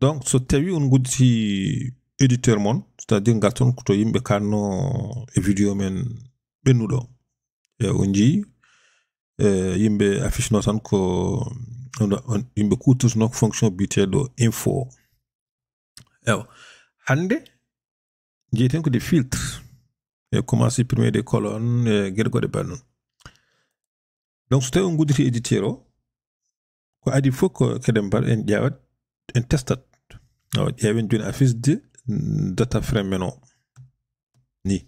donc so tawi on gudditi éditeur mon c'est-à-dire ngarton ko to yimɓe kanno e vidéo men ɓennuɗo e on jii yimɓe affiche no tan ko yimɓe kutortono ko fonction biteɗo info ewa hande jeyeten ko des filtres et comment supprimer des colonnes e gueɗe goɗe bannon donc so tawi on gudditi éditeur o ko adi fof ko keɗen mbaɗa en ƴewat en testat ƴeewen joni affisde data frame men o ni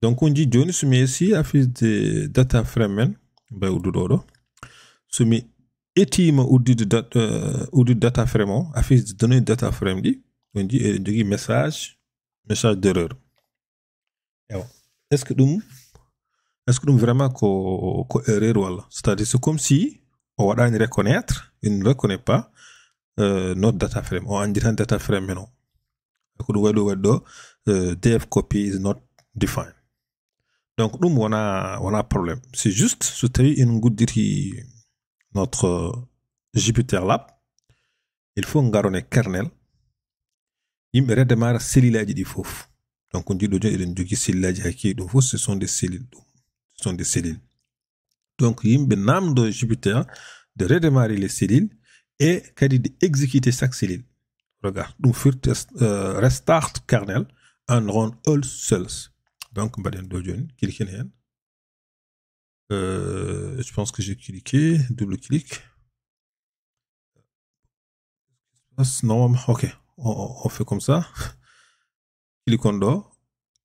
donc on jii joni somi esi affisde data frame men mbay udduɗo ɗo somi etima uddude data frame o affisde données data frame ɗi on jii eɗen jogui message d'erreur ewa est ce que ɗum vraiment ko erreur walla c'est à dire c'est comme si o waɗani reconnaître il ne reconnaît pas notre data frame o andi tan data frame men o ko ɗum waɗi ɗo df copy is not defined donc ɗum wona problème c'est juste so tawi en gudditi notre Jupyter Lab il faut garon e kernel yimɓe redemara cellule aji ɗi fof donc on jiɗo joni eɗen jogui cellule aji hakki ɗum fof ce sont des cellules donc yimɓe namdo Jupyter de redémarrer les cellules et kadi de exécuter chaque cellule regarde ɗum firti restart kernel and run all cells donc mbaɗen ɗo joni cliquen hen je pense que j'ai cliqué double clic normalement ok on fait comme ça cliquons ɗo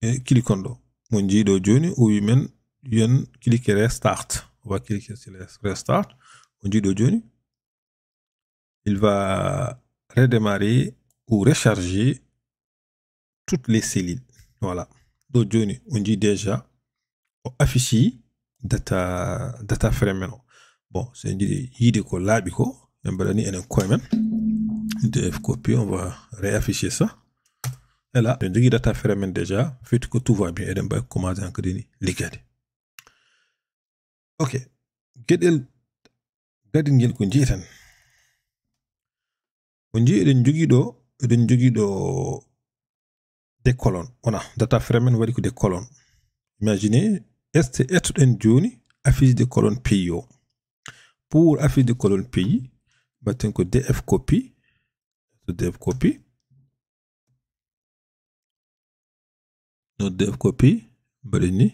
et cliquons ɗo mon jiiɗo joni o wi men yen cliquer restart on va cliquer sur restart on jiiɗo joni il va redémarrer ou recharger toutes les cellules voilà do joni on dit déjà o affiche data frame men o bon c'est dit yide ko laabi ko en badani enen koy men df copy on va réafficher ça et là on dit data frame men déjà fait que tout va bien eden bay commencer encore dini ligade ok gedel gadin ngel ko jitan on jii eɗen jogui ɗo des colonnes wona data frame men waɗi ko des colonnes imaginez ettuɗen joni affiche de colonne pays o pour affiche de colonne pays mbatten ko df copy mbaɗen ni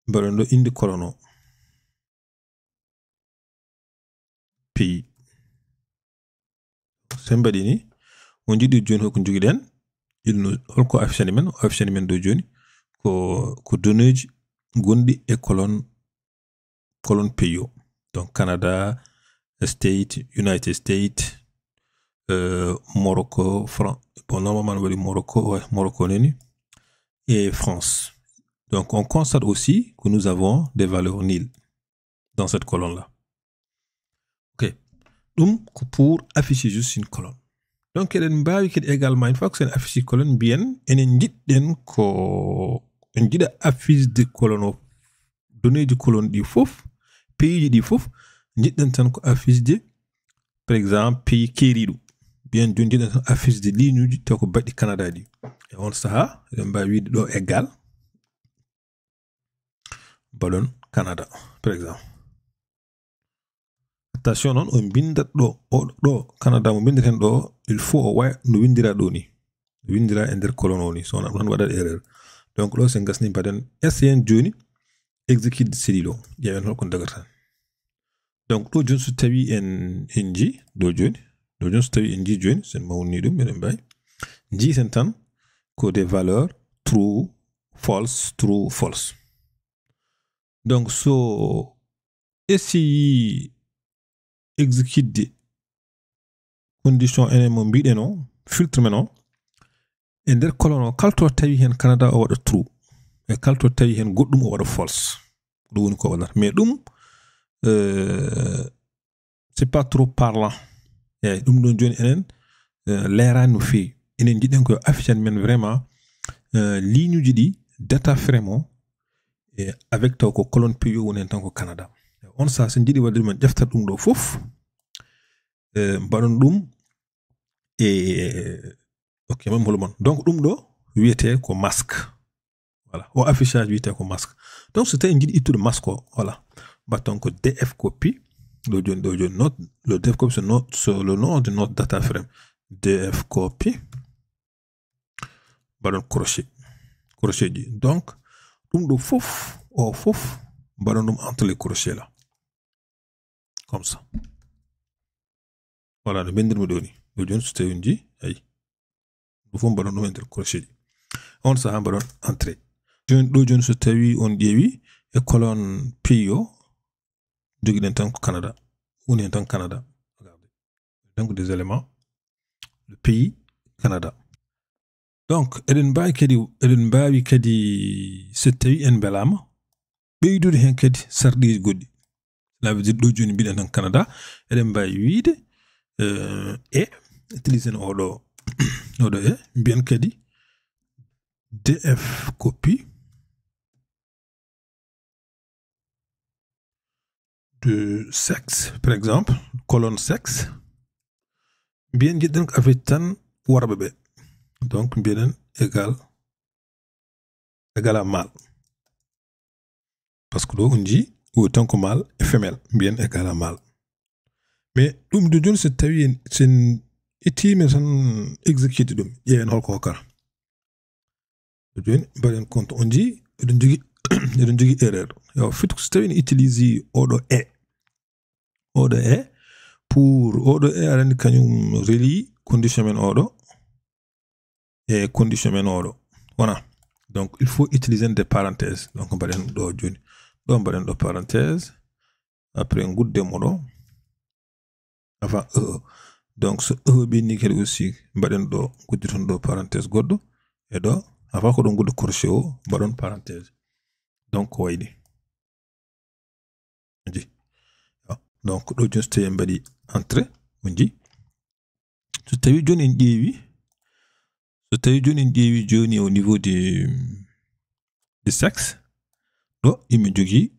mbaɗen ɗo inde colonne o pays sen mbaɗi ni on jiɗi joni hoko joguiɗen holko affichani men ɗo joni ko données gonɗi e colonne pays o donc Canada State United States Morocco France bon normalement waɗi Morocco neni et France donc on constate aussi que nous avons des valeurs nil dans cette colonne là ok ɗum ko pour afficher juste une colonne donc eɗen mbawi kadi également une fois que sen affiche colonne mbiyen enen jiɗɗen ko en jiɗa affiche de colonne o données ji colonne ɗi fof pays ji ɗi fof jiɗɗen tan ko affiche de par exemple pays keeriɗo mbiyen joni jiɗɗen tan affiche de ligne uji taw ko baɗɗi Canada ɗi e on saaha eɗen mbawi wiide ɗo égal baɗon Canada par exemple attention non on bindat ɗo Canada mo bindeten ɗo il faut o waya no windira ɗo ni windira e nder colonne o ni so wona ɗon waɗat erreur donc ɗo sen gasni mbaɗen essayen joni exécute cellule o ƴeewen holko dagata donc ɗo joni so tawi en jii ɗo joni so tawi en jii joni sen mawni ɗum eɗen mbawi jiiten tan ko des valeurs true false donc so essayi exécute condition enen mo mbiɗen o filtre men o e nder colonne o kalto tawi hen Canada o waɗa true e kalto tawi hen goɗɗum o waɗa false ɗum woni ko wonata mais ɗum c'est pas trop parlant eyyi ɗum ɗon joni enen leerani no fewi enen jiɗen ko affichane men vraiment ligne uji ɗi data frame o et avec taw ko colonne pays woni hen tan ko Canada on sa sen jiiɗi wadde ɗumen ƴeftat ɗum ɗo fof mbaɗon ɗum ok même holo mon donc ɗum ɗo wiyete ko masque voilà o affichage wiyete ko masque donc so tawi en jiɗi ittude masque o voilà mbatton ko df copy ɗo joni note le df copy sur le nom de notre data frame df copy mbaɗon crochet ji donc ɗum ɗo fof mbaɗon ɗum entre les crochets là comme ça voilà no bendirmi ɗo ni ɗo joni so tawi on ji ayi ɗum fof mbaɗon ɗum entre crochet ji on saha mbaɗon entrée ɗo joni so tawi on ƴeewi e colonne pays o jogiɗen tan ko Canada woni hen tan Canada regardez donc des éléments le pays Canada donc eɗen mbawi kadi so tawi en belama ɓeydude hen kadi sarɗiji goɗɗi cela veut dire ɗo joni mbiɗen tan Canada eɗen mbawi wiide utiliser no oɗo mbiyen kadi df copy de sexe par exemple colonne sexe mbiyen jiɗɗen ko affiche tan worɓe ɓe donc mbiyen égal à mâle parce que ɗo on ji autant que mâle et femelle mbiyen égal à mâle mais ɗum do joni so tawi sen ittima tan exécute ɗum ƴeewen holko hokkata joni mbaɗen compte on ji eɗen jogui erreur yo fitu so tawi ne utilise oɗo pour oɗo aɗa andi kañum relie condition men oɗo et condition men oɗo voilà donc il faut utiliser des parenthèses donc mbaɗen ɗo joni ɗo mbaɗen ɗo parenthèse après guddemo ɗo avant donc so ɓenni kadi aussi mbaɗen ɗo gudditon ɗo parenthèse goɗɗo e ɗo avant ko ɗon guddo crochet o mbaɗon parenthèse donc ko wayni donc ɗo joni so tawi en mbaɗi entrée on ji so tawi joni en ƴeewi joni au niveau du sexe ɗo yimɓe jogui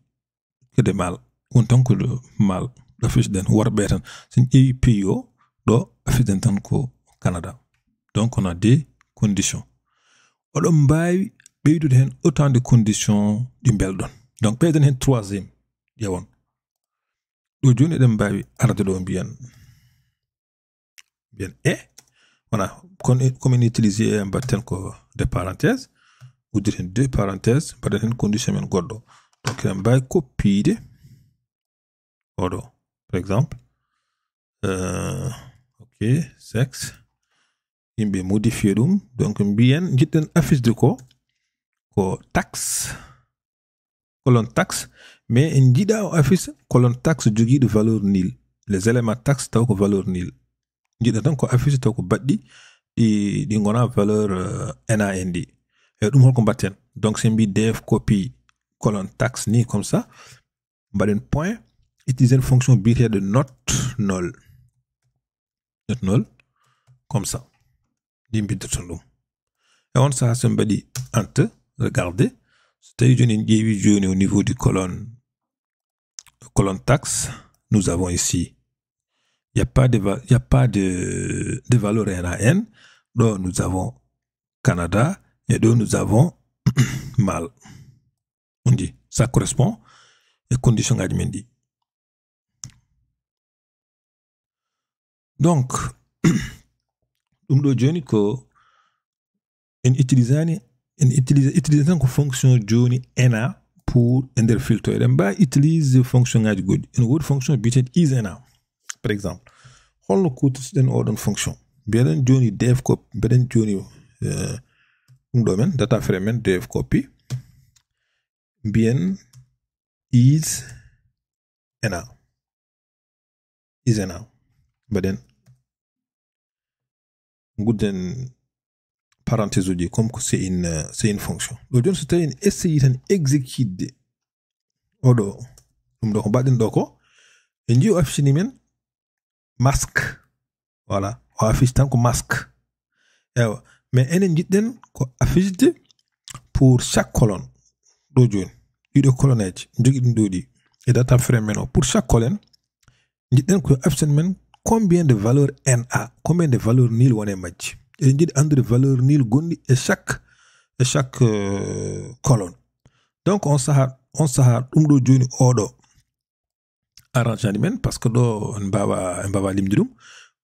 kede mâle won tan ko mâle affiche den worɓe tan sen ƴeewi pays o ɗo affiche den tan ko Canada donc on a des conditions oɗon mbawi ɓeydude hen autant de conditions ɗi belɗon donc ɓeyden hen troisième ƴewon ɗo joni eɗen mbawi arde ɗo mbiyen voilà comme en utilisé mbatten ko des parenthèses uddir hen deux parenthèses mbaɗen hen condition men goɗɗo donc eɗen mbawi copiide oɗo par exemple ok sexe yimɓe modifier ɗum donc mbiyen jiɗɗen affiche de ko taxe colonne taxe mais en jiiɗa o affiche colonne taxe joguiɗo valeur nil les éléments taxe taw ko valeur nil jiɗɗa tan ko affiche taw ko baɗɗi ɗi gona valeur NaN ɗi e ɗum holko mbatten donc sen mbi df copy colonne taxe ni comme ça mbaɗen point utiliser une fonction bitéeɗo note null comme ça ɗi biddoton ɗum et on ça sen mbaɗi enter regardez so tawi joni en ƴeewi joni au niveau du colonne taxe nous avons ici il y a pas de valeur NaN là nous avons Canada et là nous avons mâle on dit ça correspond et condition ngaji men ɗi donc ɗum ɗo joni ko en utilise tan ko fonction joni ena pour e nder filtre eɗen mbawi utilise fonction ngaji goɗɗi ene woodi fonction biyeteɗo isena par exemple holno kutortoɗen oɗon fonction mbiyeɗen joni df copy mbiyeɗen joni ɗum ɗo men data frame men df copy mbiyen isena mbaɗen gudden parenthèse uji comme que c'est une fonction ɗo joni so tawi en essayi tan exécute oɗo ɗum ɗo ko mbaɗen ɗo ko en jii o affiche ni men masque voilà o affiche tan ko masque ewa mais enen jiɗɗen ko affiche pour chaque colonne ɗo joni ɗiɗo colonne aji jogui ɗum ɗo ɗi e data frame men o pour chaque colonne jiɗɗen ko affiche men combien de valeurs NA, combien de valeurs nil on est match. Et dit entre valeurs nil gondi et chaque colonne. Donc on s'arrête do joni odo arrangement parce que do on baba limdum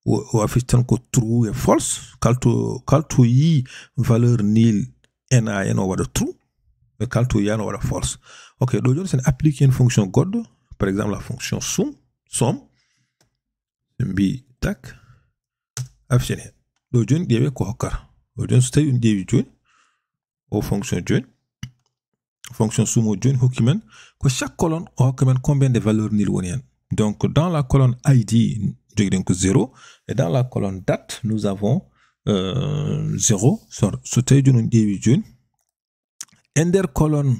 o affiche tan ko true et false kalto yi valeur nil NA no wada true et kalto ya no wada false. OK, do joni c'est appliquer une fonction god, par exemple la fonction somme mbi tak affiché do joni dewe ko hokkata do joni so tawi on dewi joni o fonction joni fonction sumo joni hokki men ko chaque colonne o hokki men combien de valeurs nil woni hen. Donc dans la colonne ID joguiɗen ko 0 et dans la colonne date nous avons 0 so tawi joni on ƴeewi joni e nder colonne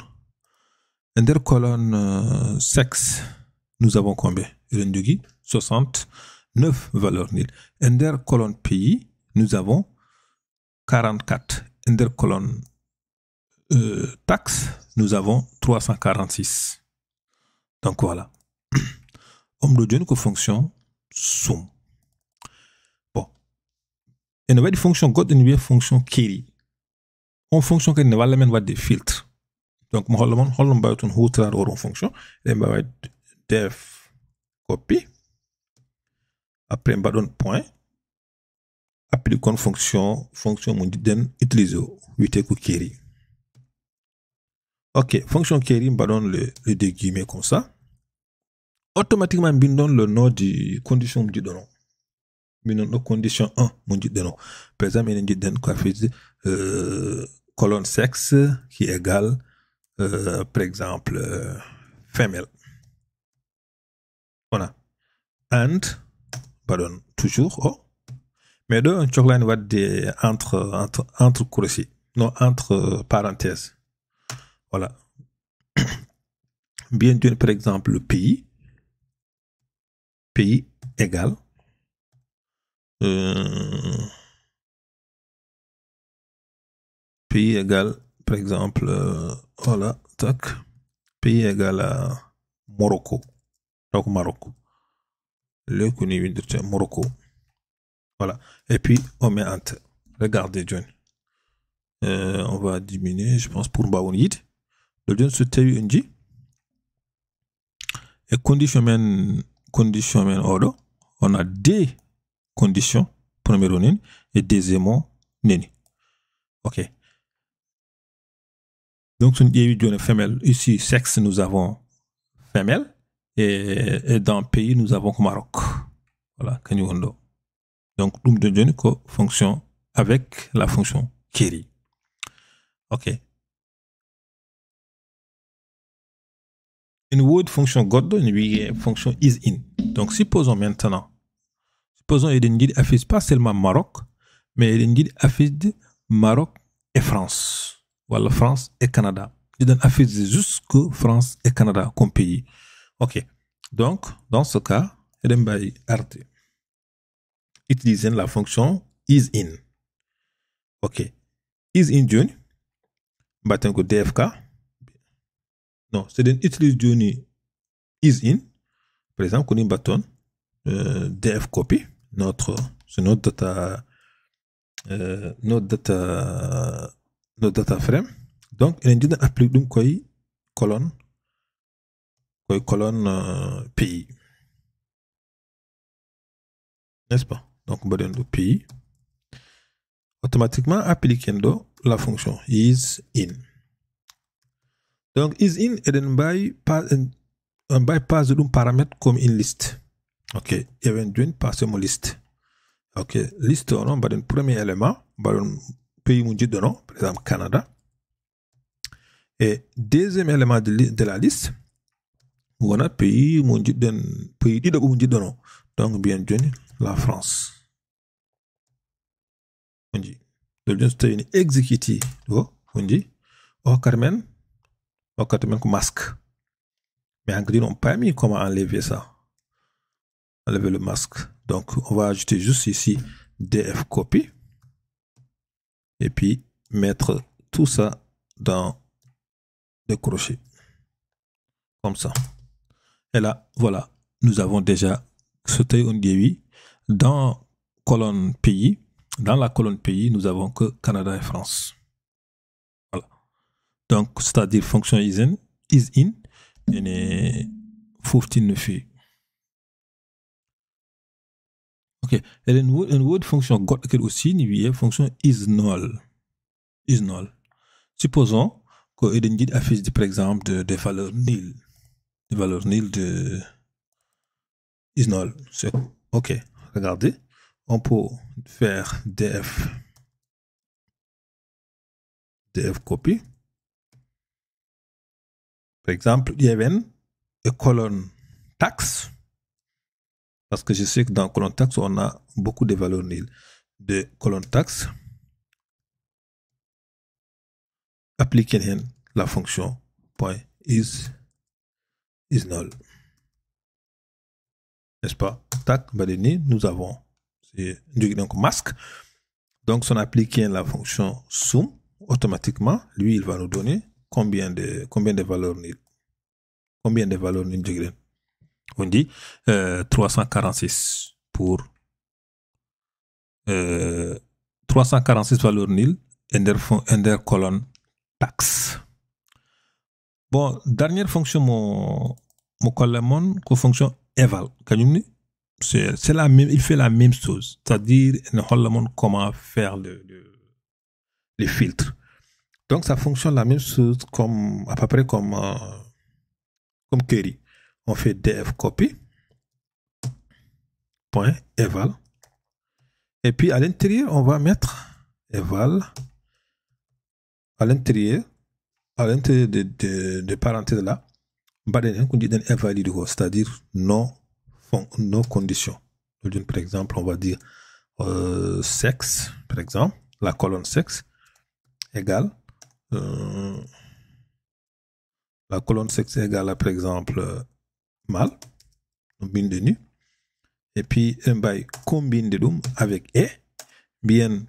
sexe nous avons combien? eɗen jogui 69 valeurs nil. Et dans colonne pays, nous avons 44. Et dans colonne taxe, nous avons 346. Donc voilà. On me donne une fonction somme. Bon. Et nous avons une fonction God et une fonction carry. En fonction que nous avons des filtres. Donc, nous avons une fonction. Et nous avons def copy. Après, on donne point. Applique une fonction mon dit utiliser ou carry. Ok, fonction carry, on donne le deux guillemets comme ça. Automatiquement, on donne le nom de condition mon dit non. On donne condition 1 mon dit non. Par exemple, on dit quoi fait colonne sexe qui est égale par exemple femelle. Voilà. And pardon, toujours oh. Mais deux un chocolat va de entre crochets, non entre parenthèses. Voilà. Bien sûr, par exemple le pays égal pays égal par exemple voilà tac pays égal à Morocco. Donc Maroc. Le connu de Morocco. Voilà. Et puis, on met Enter. Regardez, John. On va diminuer, je pense, pour Baounid. Le John se taille un J. Et condition order. On a des conditions. Premièrement, nini. Et deuxièmement, nini. OK. Donc, on dit John femelle. Ici, sexe, nous avons femelle. Et dans le pays, nous avons Maroc. Voilà. Kanyuondo. Donc, nous donnons une fonction avec la fonction carry. OK. Une autre fonction God, une fonction is in. Donc, supposons maintenant, il affiche pas seulement Maroc, mais il affiche Maroc et France. Voilà, France et Canada. Il affiche juste que France et Canada comme pays. OK. Donc, dans ce cas, il y a utilisant la fonction isIn. OK. IsIn Johnny. Bâton que DFK. Non, c'est d'utiliser Johnny isIn. Par exemple, qu'on a un bâton df copy. C'est notre data frame. Donc, il y a applique donc colonne pays. N'est-ce pas? Donc, on va donner le pays. Automatiquement, appliquant la fonction isIn. Donc, isIn est un bypass d'un paramètre comme une liste. OK. Il y a une passe mon liste. OK. Liste, on va donner le premier élément. On va donner pays mon dit de nom. Par exemple, Canada. Et deuxième élément de la liste. On a pays mon dit de nom. Donc, bien donné, la France. On dit. Donc, c'est une exécutive. On dit. Carmen comme masque. Mais en gris, on n'a pas mis comment enlever ça. Enlever le masque. Donc, on va ajouter juste ici df copy. Et puis, mettre tout ça dans le crochet. Comme ça. Et là, voilà. Nous avons déjà sauté un DI dans colonne pays, dans la colonne pays, nous avons que Canada et France. Voilà. Donc, c'est-à-dire fonction is in, et 15 Ok. Et une autre fonction aussi, une fonction is null. Is null. Supposons que il affiche par exemple des valeurs nulles. Des valeurs nulles de is null. Ok. Regardez. On peut faire df copy. Par exemple, il y avait une colonne taxe. Parce que je sais que dans colonne taxe, on a beaucoup de valeurs nulles. De colonne taxe, appliquer la fonction .is null. N'est-ce pas? Tac, nous avons donc masque. Donc, si on applique la fonction sum, automatiquement, lui, il va nous donner combien de valeurs nulles. Combien de valeurs nulles? On dit 346 pour 346 valeurs nulles ender colonne taxe. Bon, dernière fonction mon colonne fonction eval. C'est la même, il fait la même chose, c'est-à-dire comment faire les filtres. Donc ça fonctionne la même chose comme à peu près comme query. On fait df copy .eval et puis à l'intérieur on va mettre eval à l'intérieur de parenthèses là, c'est-à-dire non conditions. Par exemple, on va dire sexe, par exemple, la colonne sexe égale la colonne sexe égale à, par exemple, mâle, combine de nu, et puis un bail combine de dum avec et, bien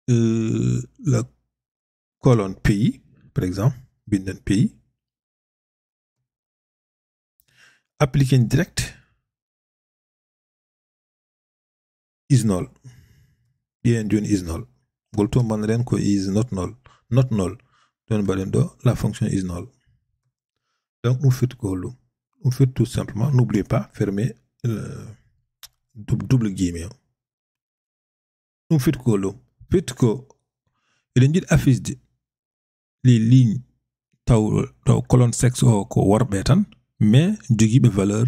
la colonne pays, par exemple, binden pays, appliquer direct is null. Bien d'une is null. Golto manren ko is not null. Not null. Don balendo, la fonction is null. Donc, on fait golo. On fait tout simplement, n'oubliez pas, fermer le double guillemets. On fait golo. Fait que, il dit affiche les lignes taw colonne sexe ko warbetan, mais jogi be valeur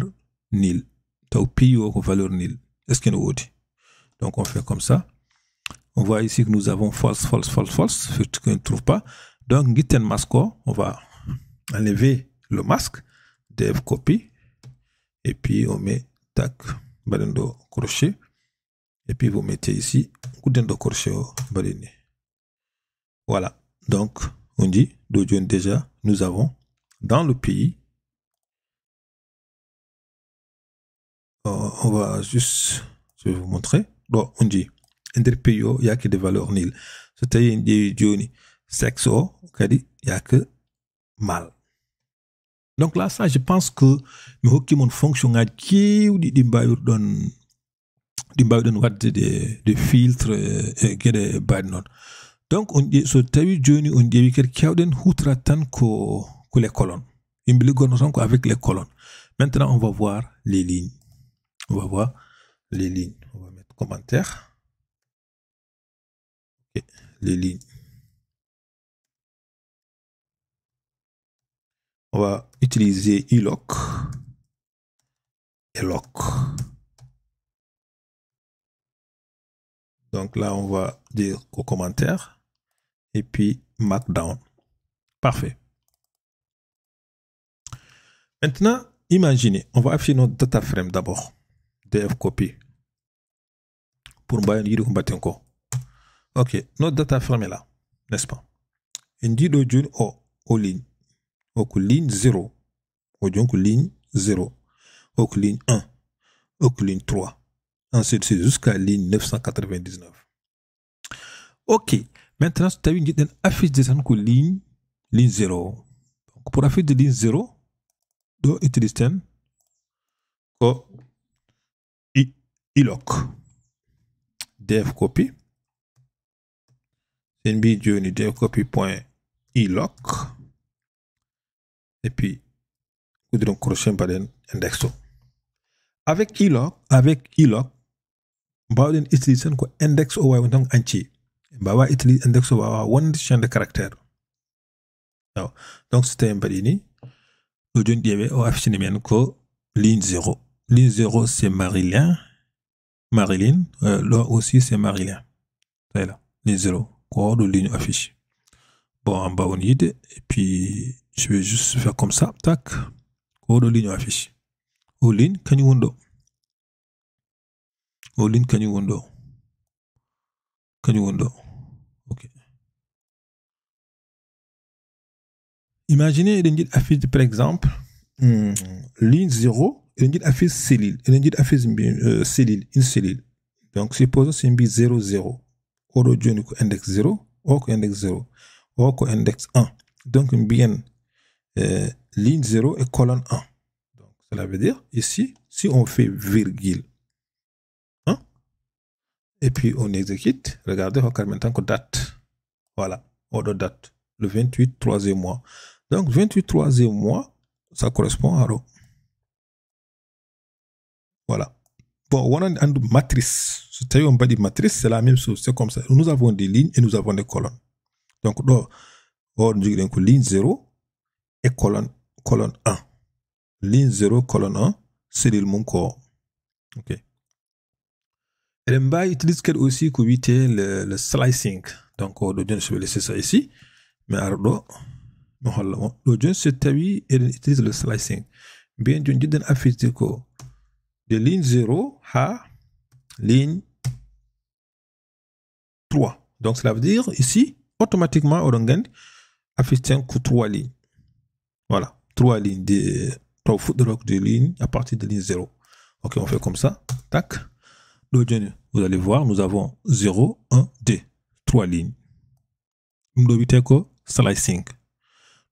nil. Taw pi ko valeur nil. Est-ce qu'il nous dit? Donc, on fait comme ça. On voit ici que nous avons false, false, false, false, fait qu'on ne trouve pas. Donc, git masque, on va enlever le masque, dev copy, et puis on met tac, balendo crochet, et puis vous mettez ici, goudendo crochet au balene. Voilà. Donc, on dit, déjà, nous avons dans le pays, on va juste, je vais vous montrer. Bon, on dit, entre pays, il n'y a que des valeurs nulles. C'est-à-dire, il y a sexe, il n'y a que mâle. Donc là, ça, je pense que mon fonction a qui ou des filtres et des badnon. Donc on dit so tawi joni on dit que kawden hutra tan ko les colonnes. Avec les colonnes. Maintenant, on va voir les lignes. On va voir les lignes. On va mettre commentaire. Okay. Les lignes. On va utiliser iloc et loc. Donc là, on va dire au commentaire et puis markdown. Parfait. Maintenant, imaginez, on va afficher notre data frame d'abord. Df copy. Pour me encore. Ok, notre data frame est là, n'est-ce pas? On dit au ligne. Au ligne 0. Au ligne 0. Au ligne 1. Au ligne 3. Ensuite, c'est jusqu'à ligne 999. Ok. Maintenant, tu as une affiche de ligne 0. Donc, pour afficher de ligne 0, tu utilises iloc dev copy sen mbi joni dev copy point iloc et puis kudiron crochet mbaɗen index o avec iloc mbawɗen utiliser tan ko index o wawi tan entier mbawa utiliser index o wawa wonde champ de caractère donc so tawi mbaɗi ni ɗo joni ƴeewe o afficine men ko ligne 0 c'est Marilyn là aussi c'est Marilyn c'est là ligne 0 ko ɗo ligne affiche bon en bas on y est et puis je vais juste faire comme ça tac ko ɗo ligne affiche o ligne kañum woni ɗo o ligne kañum woni ɗo ok imaginez eɗen jiɗi affiche par exemple ligne 0 eɗen jiɗi affiche cellule eɗen jiɗi affiche cellule une cellule donc supposons c'est mbi 0 0 oɗo joni ko index 0 o ko index 0 o ko index 1 donc mbiyen ligne 0 et colonne 1 donc cela veut dire ici si on fait virgule et puis on exécute, regardez, on a maintenant que date. Voilà, ordre date, le 28 3e mois. Donc 28 3e mois, ça correspond à l'eau. Voilà. Bon, on a une matrice. C'est-à-dire on dit matrice, c'est la même chose, c'est comme ça. Nous avons des lignes et nous avons des colonnes. Donc, on dit que ligne 0 et colonne 1. Ligne 0, colonne 1, c'est le mon corps. Ok. Et l'emba utilise aussi le slicing. Donc, je vais laisser ça ici. Mais alors, le c'est utilise le slicing. Bien, je vais afficher de ligne 0 à ligne 3. Donc, cela veut dire ici, automatiquement, on gagne afficher 3 lignes. Voilà, 3 lignes de 3 foot de lignes à partir de ligne 0. Ok, on fait comme ça. Tac. Vous allez voir, nous avons 0, 1, 2, 3 lignes. Nous avons slicing.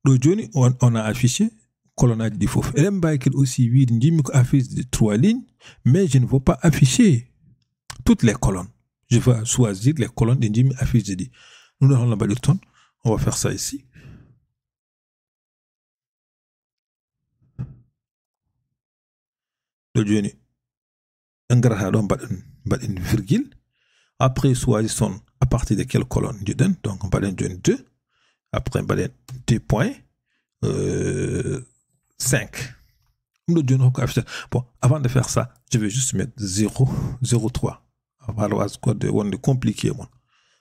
On a affiché colonnage de fauve. Et là, aussi, il affiche 3 lignes, mais je ne veux pas afficher toutes les colonnes. Je vais choisir les colonnes de Jimmy affiche de dit. Nous avons la balle de ton. On va faire ça ici. Une virgule. Après, choisissons à partir de quelle colonne je donne. Donc, on va donner 2. Après, on va donner 2 points. 5. Bon, avant de faire ça, je vais juste mettre 0, 0, 3. On va compliquer.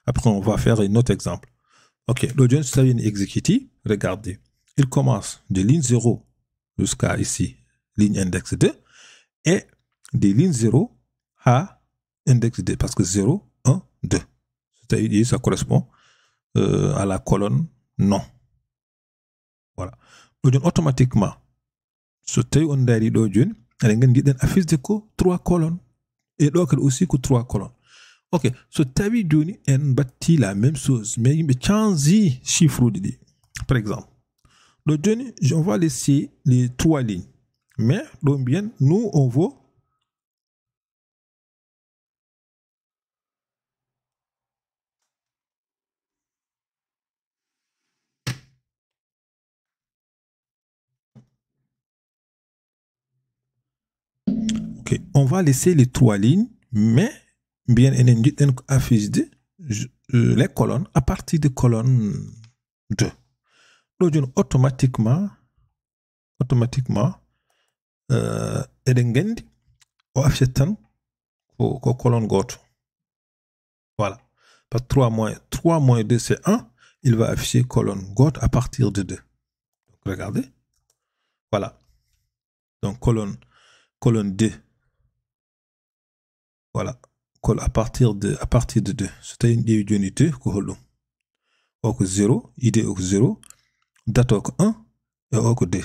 Après, on va faire un autre exemple. Ok, le jeune ça vient exécuter. Regardez. Il commence de ligne 0 jusqu'à ici, ligne index 2. Et de ligne 0 à index 2. Parce que 0, 1, 2. C'est-à-dire ça correspond à la colonne non. Voilà. Le jeune automatiquement, ce taille on a dit le jeune, elle a affiché 3 colonnes. Et donc aussi que 3 colonnes. Ok, ce taille jeune est bâti la même chose, mais il me change chiffre de par exemple. Le jeune, on va laisser les 3 lignes. Mais, donc bien, nous, on veut on va laisser les 3 lignes, mais bien on affiche les colonnes à partir de colonne 2. Donc automatiquement eɗen on affiche ko colonne goto. Voilà. Parce que 3 moins 2 c'est 1, il va afficher colonne goto à partir de 2. Donc, regardez. Voilà. Donc colonne 2. Voilà. À partir de 2. C'est une unité que hollo. Oko 0, idée oko 0, date oko 1 et oko 2.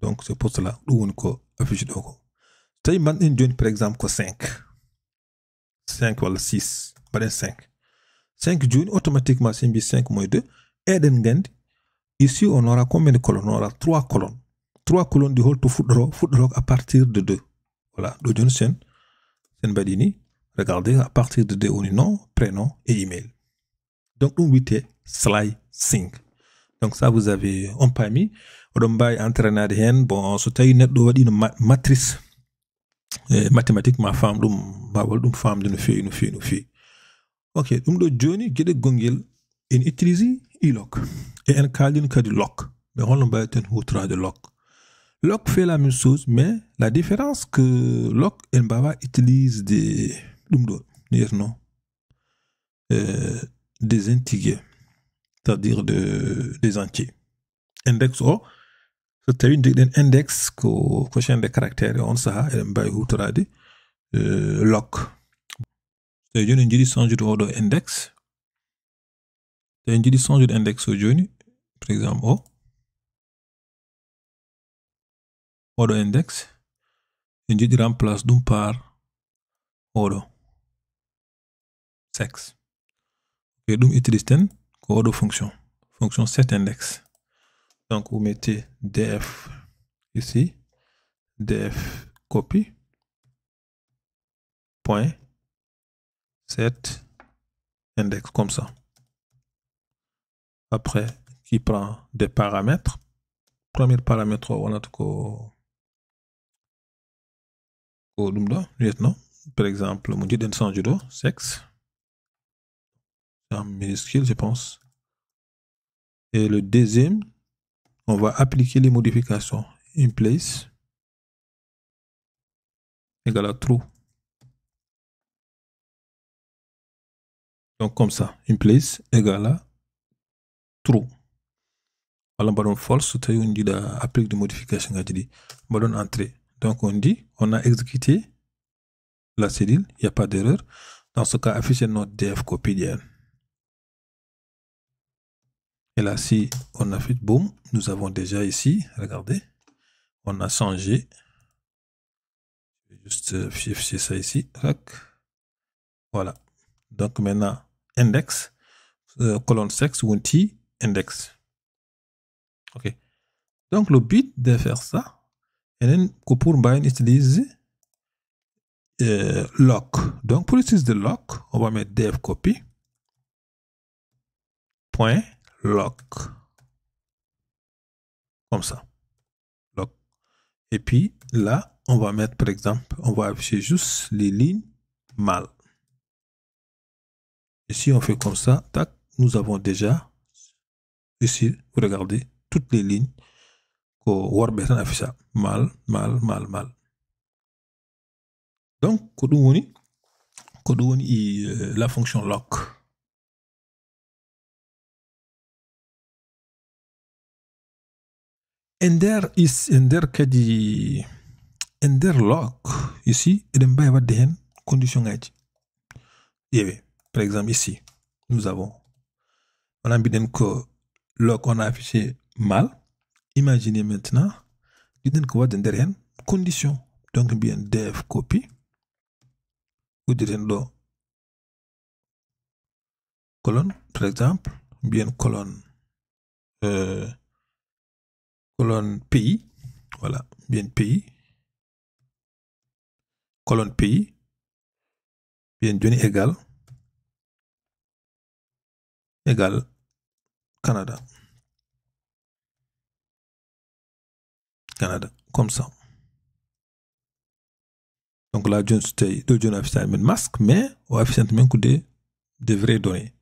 Donc c'est pour cela qu'on affiche oko. C'est une par exemple ko 5. 5 ou 6, pas 5. 5 juni automatiquement c'est 5 moins 2. Et ici on aura combien de colonnes? On aura 3 colonnes. 3 colonnes du holto footro à partir de 2. Voilà, le Johnson. sen badini, regardez à partir de nom, prénom et email. Donc, on dit slicing. Donc, ça, vous avez un parmi. On va entraîner hen. Bon, so tawi neɗɗo waɗi no matrice mathématique ma femme ɗum mbawol ɗum famde no feewi no feewi no feewi. Ok, ɗum ɗo joni gueɗe gongel en utilise iloc et en kaldini kadi loc. Mais holno mbawaten hutorade loc. Loc fait la même chose, mais la différence que loc en mbawa utilise des ɗum ɗo non des integers, c'est-à-dire des entiers. Index o so tawi jogɗen index ko chaîne de caractère on saha eɗen mbawi hutorade loc. So joni en jiiɗi changer oɗo index, so en jiiɗi changer index o joni par exemple oɗo index en jiiɗi remplace ɗum par oɗo sex. Et donc utilise ko oɗo fonction set index. Donc vous mettez df ici, df copy point set index comme ça. Après, qui prend des paramètres. Premier paramètre, on a par exemple, mon dit d'un changer de sexe. En minuscule, je pense. Et le deuxième, on va appliquer les modifications. In place égale à true. Donc comme ça, in place égale à true. Alors on false, on dit applique des modifications. On donne entrée. Donc on dit, on a exécuté la cellule, il n'y a pas d'erreur. Dans ce cas, afficher notre df quotidien. Et là, si on affiche, boum, nous avons déjà ici, regardez, on a changé. Je vais juste afficher ça ici. Voilà. Donc maintenant, index, colonne sexe, ou index. Ok. Donc le but de faire ça, et pour utiliser loc. Donc pour utiliser loc, on va mettre df copy point loc. Comme ça. Loc. Et puis là, on va mettre par exemple, on va afficher juste les lignes mâles. Et si on fait comme ça, tac, nous avons déjà ici, vous regardez, toutes les lignes qu'on affiche ça. Mâle, mâle, mâle, mâle. Donc, la fonction loc. Ender kadi ender loc ici eɗen mbawi wadde hen condition ngaji. Par exemple ici nous avons on a mbiɗen que loc on a affiché mâle. Imaginez maintenant giɗen ko wadde nder hen condition. Donc mbiyen df copy uddiren ɗo colonne par exemple mbiyen colonne colonne pays, voilà, bien pays, colonne pays, bien joni égal Canada. Canada, comme ça. Donc là, je affiche un masque, mais on affiche même des vraies données.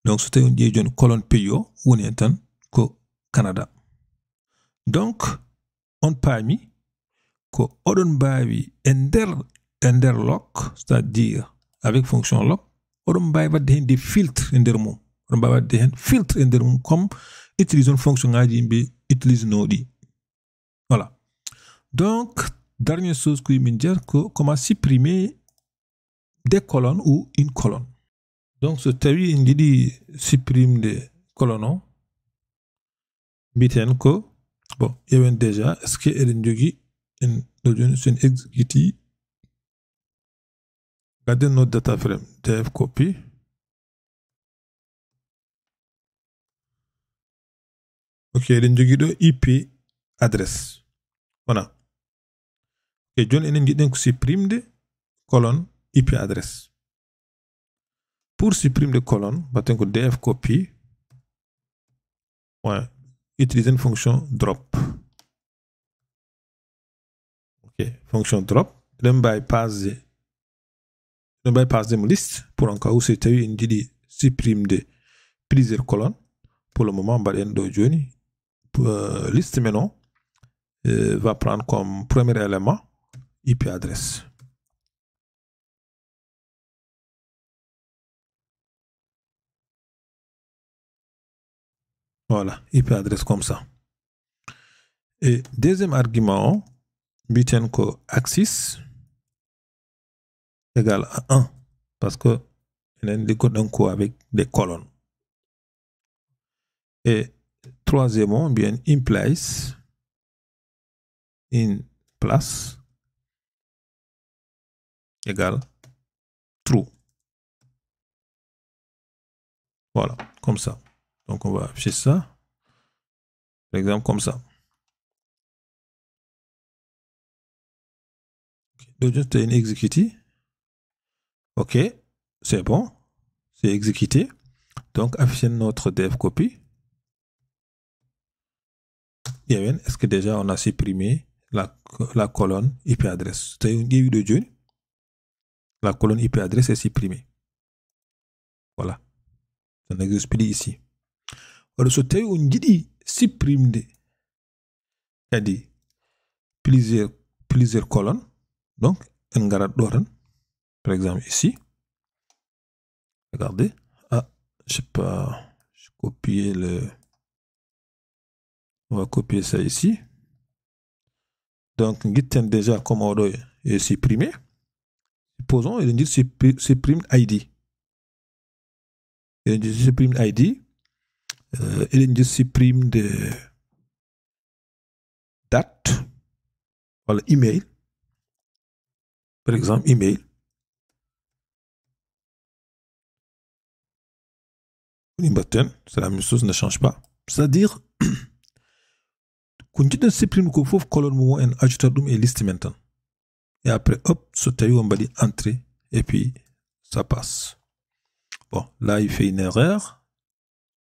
Donc c'était une colonne pays, on est que Canada. Donc, on permis que on bawi ender loc, c'est-à-dire avec fonction loc, on bawi des filtres ender mum. On bawi des filtres ender mum comme utiliser une fonction ngaji utilise nodi. Voilà. Donc, dernière chose que je veux dire, comment supprimer des colonnes ou une colonne. Donc, ce tawi on dit supprime des colonnes. Biten que bon, il y avait déjà, est-ce que elle est une exécuti regardez notre data frame df copy ok elle est IP adresse voilà et John enen jiɗen ko supprime colonne IP adresse. Pour supprimer les colonnes, on va df copy. Ouais. Utiliser une fonction drop. Ok, fonction drop. Then bypass une liste pour un cas où c'était une supprime de plusieurs colonnes. Pour le moment, liste maintenant va prendre comme premier élément IP adresse. Voilà, IP adresse comme ça. Et deuxième argument, bitenko axis égale à 1 parce que il y a des codes d'un coup avec des colonnes. Et troisièmement, bien in place égale true. Voilà, comme ça. Donc on va afficher ça. Par exemple, comme ça. Donc juste une exécuter. Ok, c'est bon. C'est exécuté. Donc afficher notre dev copy. Est-ce que déjà on a supprimé la colonne IP adresse? C'est une début de June. La colonne IP adresse est supprimée. Voilà. Ça n'existe plus ici. Alors, c'est une dit supprime plusieurs colonnes. Donc, un garde d'oran. Par exemple, ici. Regardez. Ah, je sais pas. Je copie on va copier ça ici. Donc, Git déjà comme ordre est supprimé. Supposons, il dit supprime ID. Il dit supprime ID. Il dit supprime de date. Voilà, email. Par exemple, email. Une button, c'est la même chose, ne change pas. C'est-à-dire, quand tu supprimes qu'il faut colonne moment et ajouter et liste maintenant. Et après, hop, sauter on va dire entrer et puis ça passe. Bon, là, il fait une erreur.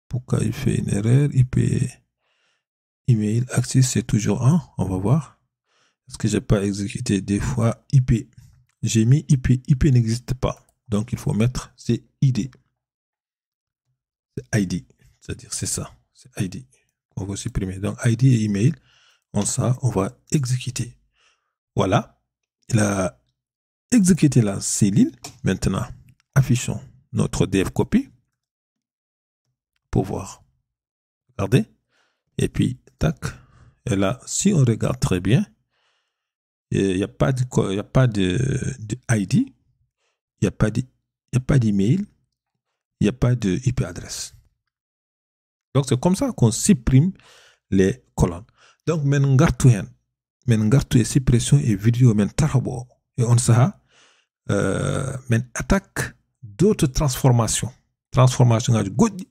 Pourquoi il fait une erreur? IP email access, c'est toujours 1. On va voir. Est-ce que j'ai pas exécuté des fois IP? J'ai mis IP. IP n'existe pas. Donc, il faut mettre c'est ID. C'est ID. C'est-à-dire, c'est ça. C'est ID. On va supprimer. Donc, ID et email. On va exécuter. Voilà. Il a exécuté la cellule. Maintenant, affichons notre dev copy pour voir. Regardez. Et puis, tac. Et là, si on regarde très bien, il n'y a pas de ID, il n'y a pas d'email, il n'y a pas de IP adresse. Donc, c'est comme ça qu'on supprime les colonnes. Donc, men ngartu suppression et vidéo men tarabo. Et on sait, men attaque d'autres transformations. Transformation à god,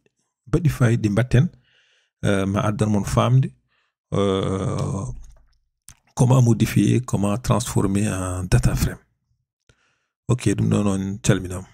badify de batten, ma addan mon femme, comment modifier, comment transformer un data frame. Ok, nous non, calminam.